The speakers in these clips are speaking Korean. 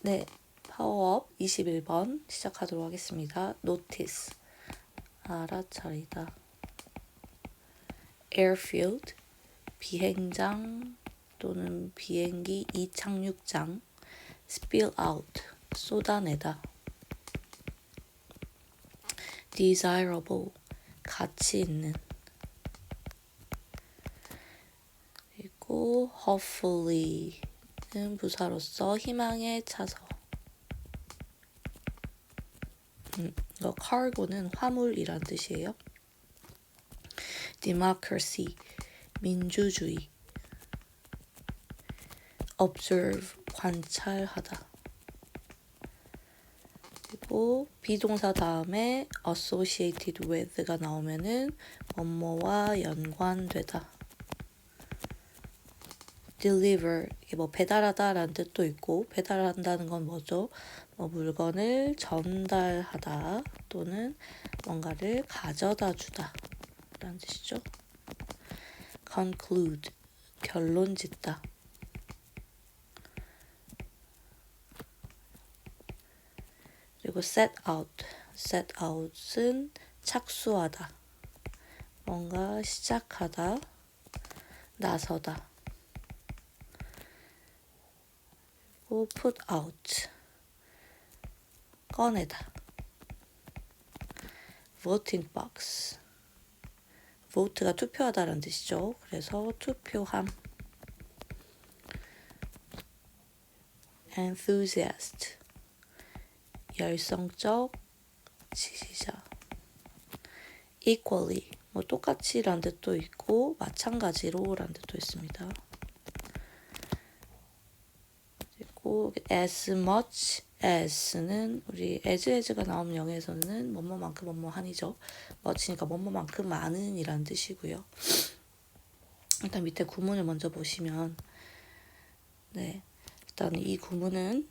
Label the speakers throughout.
Speaker 1: 네, 파워업 21번 시작하도록 하겠습니다. Notice, 알아차리다. Airfield, 비행장 또는 비행기 이착륙장. Spill out, 쏟아내다. Desirable, 가치 있는. 그리고 hopefully는 부사로서 희망에 차서. 이거 cargo는 화물이란 뜻이에요. Democracy, 민주주의. Observe, 관찰하다. 그리고 비동사 다음에 associated with가 나오면은 뭐뭐와 연관되다. deliver, 이게 뭐 배달하다라는 뜻도 있고, 배달한다는 건 뭐죠? 뭐 물건을 전달하다 또는 뭔가를 가져다 주다 라는 뜻이죠. conclude, 결론 짓다. 그리고 set out은 착수하다, 뭔가 시작하다, 나서다. 그리고 put out, 꺼내다. voting box, vote가 투표하다라는 뜻이죠. 그래서 투표함. enthusiast, 열성적 지지자. equally, 뭐 똑같이란 뜻도 있고 마찬가지로란 뜻도 있습니다. 그리고 as much as는 우리 as가 나오는 영어에서는 뭐뭐만큼 뭐뭐한이죠. much니까 뭐뭐만큼 많은 이란 뜻이고요. 일단 밑에 구문을 먼저 보시면 네, 일단 이 구문은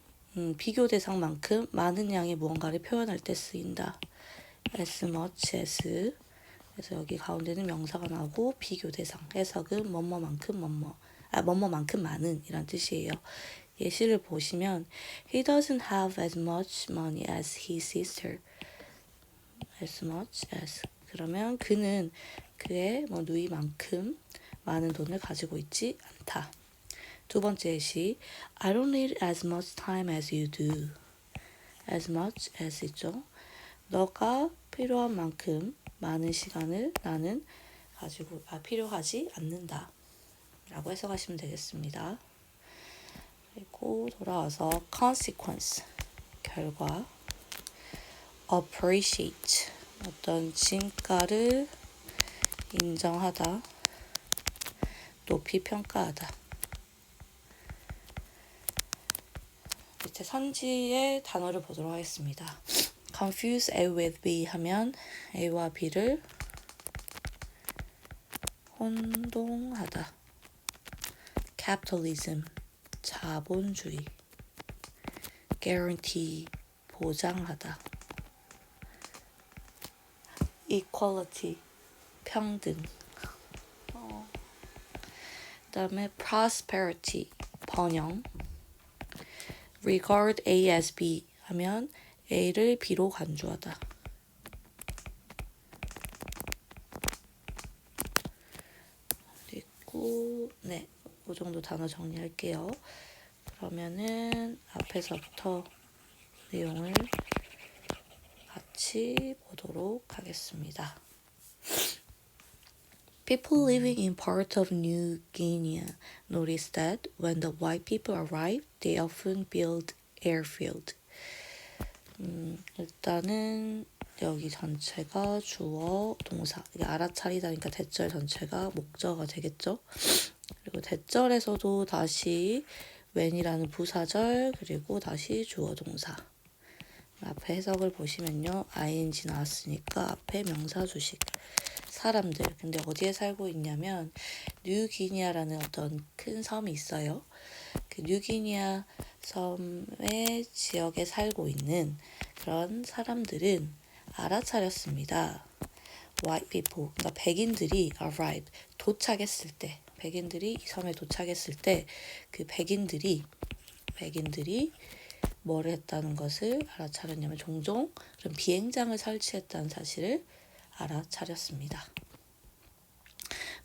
Speaker 1: 비교 대상만큼 많은 양의 무언가를 표현할 때 쓰인다. as much as. 그래서 여기 가운데는 명사가 나오고 비교 대상, 해석은 뭐뭐만큼 뭐뭐만큼 많은 이란 뜻이에요. 예시를 보시면 He doesn't have as much money as his sister. as much as. 그러면 그는 그의 뭐 누이만큼 많은 돈을 가지고 있지 않다. 두 번째 예시 I don't need as much time as you do. as much as 있죠. 너가 필요한 만큼 많은 시간을 나는 필요하지 않는다 라고 해석하시면 되겠습니다. 그리고 돌아와서 consequence, 결과. appreciate, 어떤 진가를 인정하다, 높이 평가하다. 밑에 선지의 단어를 보도록 하겠습니다. confuse A with B 하면 A와 B를 혼동하다. capitalism, 자본주의. guarantee, 보장하다. equality, 평등. 그다음에 prosperity, 번영. regard A as B 하면 A를 B로 간주하다. 그리고 네, 그 정도 단어 정리할게요. 그러면은 앞에서부터 내용을 같이 보도록 하겠습니다. People living in part of New Guinea noticed that when the white people arrived, they often built airfield. 일단은 여기 전체가 주어, 동사. 이게 알아차리다니까 대절 전체가 목적어가 되겠죠. 그리고 대절에서도 다시 when이라는 부사절, 그리고 다시 주어, 동사. 앞에 해석을 보시면요. ing 나왔으니까 앞에 명사 주식. 사람들. 근데 어디에 살고 있냐면 뉴기니아라는 어떤 큰 섬이 있어요. 그 뉴기니아 섬의 지역에 살고 있는 그런 사람들은 알아차렸습니다. White people, 그러니까 백인들이 arrived, 도착했을 때, 백인들이 이 섬에 도착했을 때 그 백인들이 뭐를 했다는 것을 알아차렸냐면 종종 그런 비행장을 설치했다는 사실을 알아차렸습니다.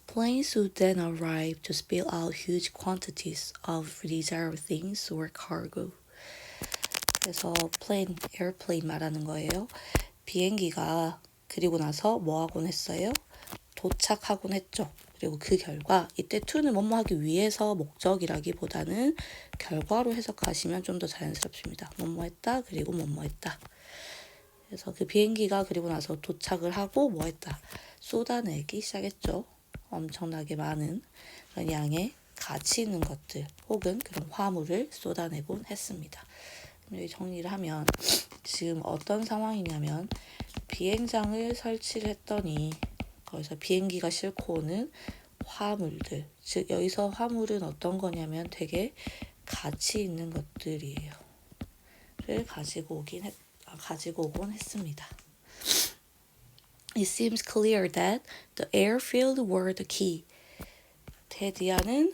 Speaker 1: Planes would then arrive to spill out huge quantities of desired things or cargo. 그래서 airplane 말하는 거예요. 비행기가 그리고 나서 뭐 하곤 했어요? 도착하곤 했죠. 그리고 그 결과 이때 to는 뭐뭐 하기 위해서 목적이라기보다는 결과로 해석하시면 좀 더 자연스럽습니다. 뭐뭐 했다 그리고 뭐뭐 했다. 그래서 그 비행기가 그리고 나서 도착을 하고 뭐 했다? 쏟아내기 시작했죠. 엄청나게 많은 그런 양의 가치 있는 것들 혹은 그런 화물을 쏟아내곤 했습니다. 여기 정리를 하면 지금 어떤 상황이냐면 비행장을 설치를 했더니 거기서 비행기가 싣고 오는 화물들, 즉 여기서 화물은 어떤 거냐면 되게 가치 있는 것들이에요. 를 가지고 오곤 했습니다. It seems clear that the airfield were the key. 테디아는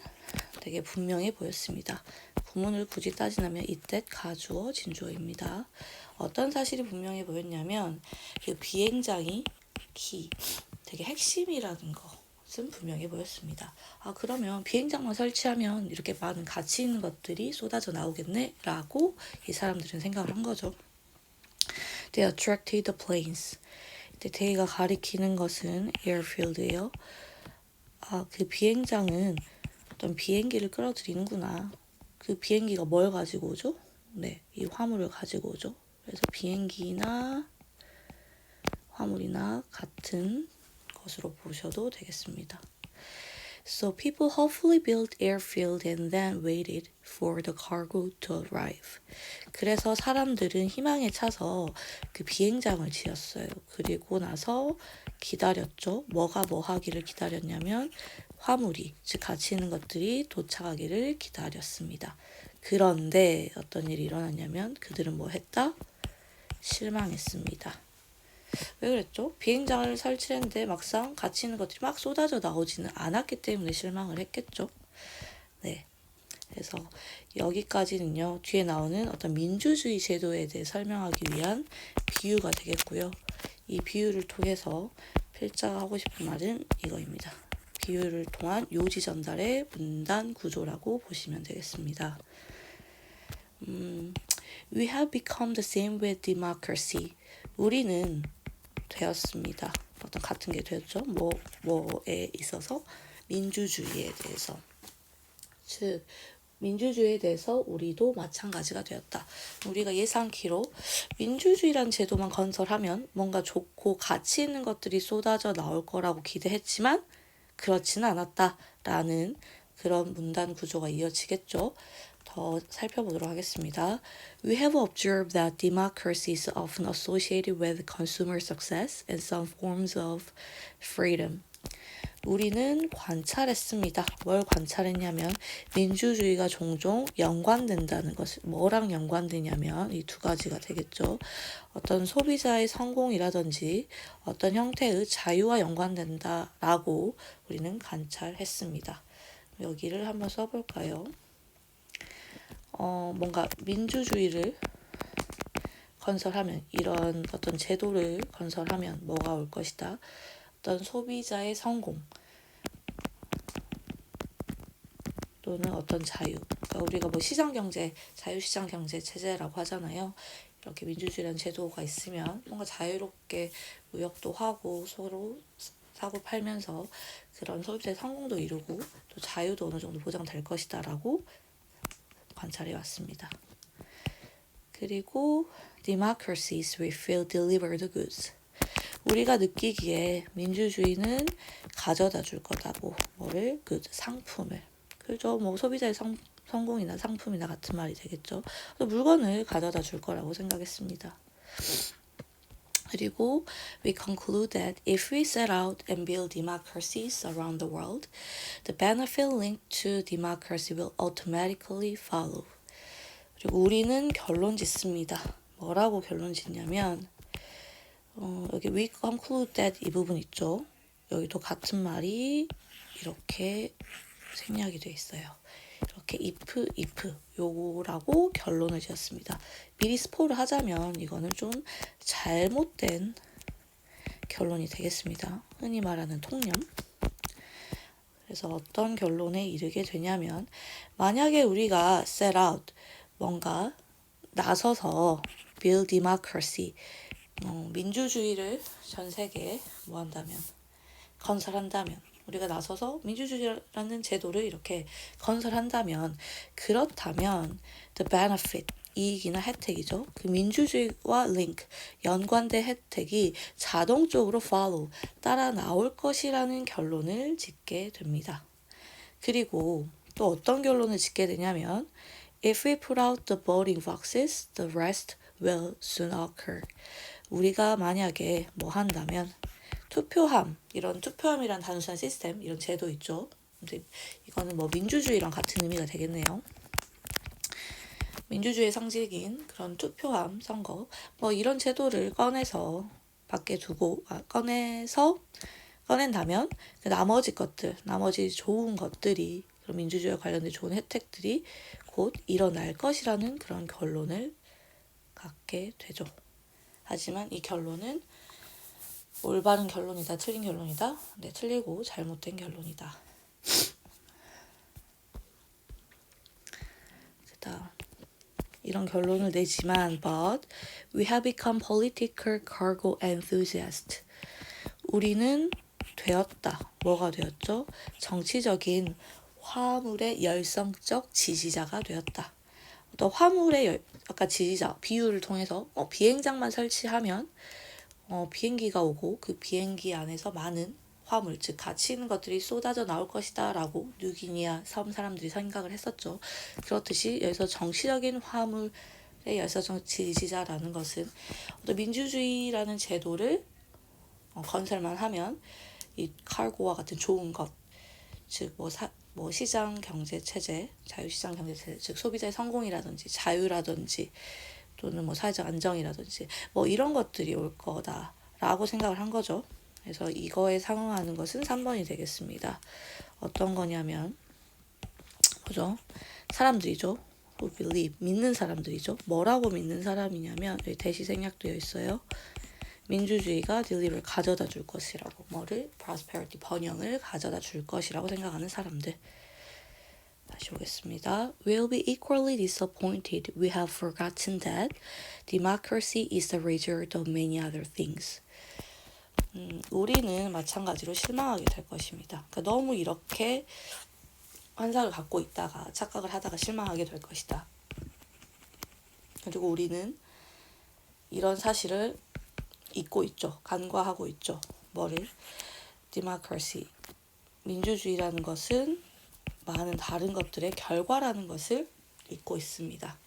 Speaker 1: 되게 분명해 보였습니다. 구문을 굳이 따지자면 이때 가주어 진주어입니다. 어떤 사실이 분명해 보였냐면 그 비행장이 키, 되게 핵심이라는 것은 분명해 보였습니다. 아 그러면 비행장만 설치하면 이렇게 많은 가치 있는 것들이 쏟아져 나오겠네? 라고 이 사람들은 생각을 한 거죠. They attracted the planes. 데이가 가리키는 것은 airfield예요. 아, 그 비행장은 어떤 비행기를 끌어들이는구나. 그 비행기가 뭘 가지고 오죠? 네, 이 화물을 가지고 오죠. 그래서 비행기나 화물이나 같은 것으로 보셔도 되겠습니다. So people hopefully built airfield and then waited for the cargo to arrive. 그래서 사람들은 희망에 차서 그 비행장을 지었어요. 그리고 나서 기다렸죠. 뭐가 뭐 하기를 기다렸냐면 화물이, 즉 가치 있는 것들이 도착하기를 기다렸습니다. 그런데 어떤 일이 일어났냐면 그들은 뭐 했다? 실망했습니다. 왜 그랬죠? 비행장을 설치했는데 막상 가치 있는 것들이 막 쏟아져 나오지는 않았기 때문에 실망을 했겠죠. 네. 그래서 여기까지는요. 뒤에 나오는 어떤 민주주의 제도에 대해 설명하기 위한 비유가 되겠고요. 이 비유를 통해서 필자가 하고 싶은 말은 이거입니다. 비유를 통한 요지 전달의 문단 구조라고 보시면 되겠습니다. We have become the same with democracy. 우리는 되었습니다. 어떤 같은 게 되었죠. 뭐에 있어서 민주주의에 대해서. 즉 민주주의에 대해서 우리도 마찬가지가 되었다. 우리가 예상키로 민주주의란 제도만 건설하면 뭔가 좋고 가치 있는 것들이 쏟아져 나올 거라고 기대했지만 그렇지는 않았다라는 그런 문단 구조가 이어지겠죠. 더 살펴보도록 하겠습니다. We have observed that democracy is often associated with consumer success and some forms of freedom. 우리는 관찰했습니다. 뭘 관찰했냐면 민주주의가 종종 연관된다는 것을 뭐랑 연관되냐면 이 두 가지가 되겠죠. 어떤 소비자의 성공이라든지 어떤 형태의 자유와 연관된다라고 우리는 관찰했습니다. 여기를 한번 써볼까요? 뭔가 민주주의를 건설하면 이런 어떤 제도를 건설하면 뭐가 올 것이다. 어떤 소비자의 성공 또는 어떤 자유. 그러니까 우리가 뭐 시장경제, 자유시장경제 체제라고 하잖아요. 이렇게 민주주의라는 제도가 있으면 뭔가 자유롭게 무역도 하고 서로 사고 팔면서 그런 소비자의 성공도 이루고 또 자유도 어느 정도 보장될 것이다 라고 관찰해 왔습니다. 그리고 democracies will deliver the goods. 우리가 느끼기에 민주주의는 가져다 줄 거다고 뭐를 상품을 그죠? 뭐 소비자의 성공이나 상품이나 같은 말이 되겠죠. 물건을 가져다 줄 거라고 생각했습니다. 그리고 we conclude that if we set out and build democracies around the world, the benefit linked to democracy will automatically follow. 그리고 우리는 결론 짓습니다. 뭐라고 결론 짓냐면 여기 we conclude that 이 부분 있죠. 여기도 같은 말이 이렇게 생략이 돼 있어요. 이렇게 if 요거라고 결론을 지었습니다. 미리 스포를 하자면 이거는 좀 잘못된 결론이 되겠습니다. 흔히 말하는 통념. 그래서 어떤 결론에 이르게 되냐면 만약에 우리가 set out 뭔가 나서서 build democracy 민주주의를 전 세계에 뭐 한다면 건설한다면 우리가 나서서 민주주의라는 제도를 이렇게 건설한다면 그렇다면 the benefit 이익이나 혜택이죠. 그 민주주의와 링크 연관된 혜택이 자동적으로 follow 따라 나올 것이라는 결론을 짓게 됩니다. 그리고 또 어떤 결론을 짓게 되냐면 if we put out the voting boxes, the rest will soon occur. 우리가 만약에 뭐 한다면 투표함, 이런 투표함이란 단순한 시스템, 이런 제도 있죠. 근데 이거는 뭐 민주주의랑 같은 의미가 되겠네요. 민주주의의 상징인 그런 투표함, 선거, 뭐 이런 제도를 꺼내서 밖에 두고, 꺼낸다면 그 나머지 것들, 나머지 좋은 것들이, 그런 민주주의와 관련된 좋은 혜택들이 곧 일어날 것이라는 그런 결론을 갖게 되죠. 하지만 이 결론은 올바른 결론이다, 틀린 결론이다. 네, 틀리고 잘못된 결론이다. 그다음 이런 결론을 내지만 but we have become political cargo enthusiasts. 우리는 되었다. 뭐가 되었죠? 정치적인 화물의 열성적 지지자가 되었다. 어떤 화물의 아까 지지자 비유를 통해서 비행장만 설치하면 비행기가 오고 그 비행기 안에서 많은 화물, 즉 가치 있는 것들이 쏟아져 나올 것이다 라고 뉴기니아 섬 사람들이 생각을 했었죠. 그렇듯이 여기서 정치적인 화물의 열성적 지지자라는 것은 어떤 민주주의라는 제도를 건설만 하면 이 칼고와 같은 좋은 것, 즉 뭐 시장 경제 체제, 자유시장 경제 체제, 즉 소비자의 성공이라든지 자유라든지 또는 뭐 사회적 안정이라든지 뭐 이런 것들이 올 거다라고 생각을 한 거죠. 그래서 이거에 상응하는 것은 3번이 되겠습니다. 어떤 거냐면 뭐죠? 사람들이죠. who believe, 믿는 사람들이죠. 뭐라고 믿는 사람이냐면 여기 대시 생략되어 있어요. 민주주의가 딜리를 가져다 줄 것이라고, 뭐를 prosperity, 번영을 가져다 줄 것이라고 생각하는 사람들. 다시 오겠습니다. We'll be equally disappointed. We have forgotten that democracy is the result of many other things. 우리는 마찬가지로 실망하게 될 것입니다. 그러니까 너무 이렇게 환상을 갖고 있다가 착각을 하다가 실망하게 될 것이다. 그리고 우리는 이런 사실을 잊고 있죠. 간과하고 있죠. 뭐를? democracy, 민주주의라는 것은 많은 다른 것들의 결과라는 것을 잊고 있습니다.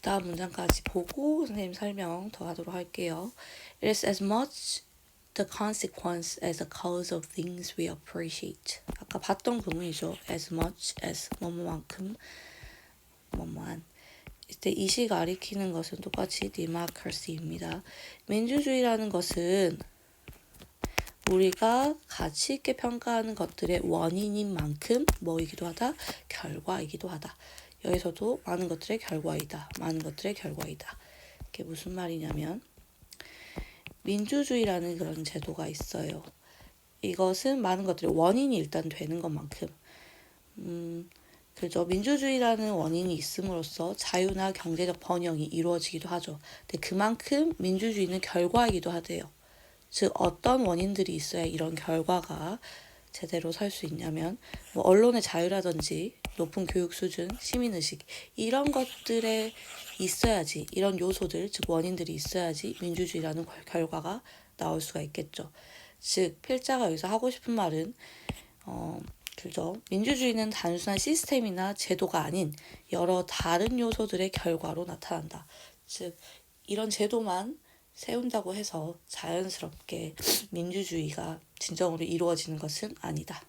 Speaker 1: 다음 문장까지 보고 선생님 설명 더 하도록 할게요. It is as much the consequence as the cause of things we appreciate. 아까 봤던 구문이죠. as much as 뭐뭐만큼 뭐뭐한. 이때 이시 가리키는 것은 똑같이 democracy입니다. 민주주의라는 것은 우리가 가치 있게 평가하는 것들의 원인인 만큼 뭐이기도 하다? 결과이기도 하다. 여기서도 많은 것들의 결과이다. 많은 것들의 결과이다. 이게 무슨 말이냐면 민주주의라는 그런 제도가 있어요. 이것은 많은 것들의 원인이 일단 되는 것만큼 그죠. 민주주의라는 원인이 있음으로써 자유나 경제적 번영이 이루어지기도 하죠. 근데 그만큼 민주주의는 결과이기도 하대요. 즉 어떤 원인들이 있어야 이런 결과가 제대로 설 수 있냐면 뭐 언론의 자유라든지 높은 교육 수준, 시민의식 이런 것들에 있어야지, 이런 요소들, 즉 원인들이 있어야지 민주주의라는 결과가 나올 수가 있겠죠. 즉 필자가 여기서 하고 싶은 말은 그죠. 민주주의는 단순한 시스템이나 제도가 아닌 여러 다른 요소들의 결과로 나타난다. 즉 이런 제도만 세운다고 해서 자연스럽게 민주주의가 진정으로 이루어지는 것은 아니다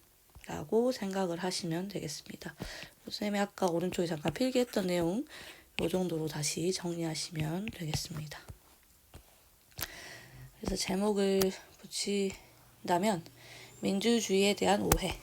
Speaker 1: 라고 생각을 하시면 되겠습니다. 선생님이 아까 오른쪽에 잠깐 필기했던 내용 이 정도로 다시 정리하시면 되겠습니다. 그래서 제목을 붙인다면 민주주의에 대한 오해,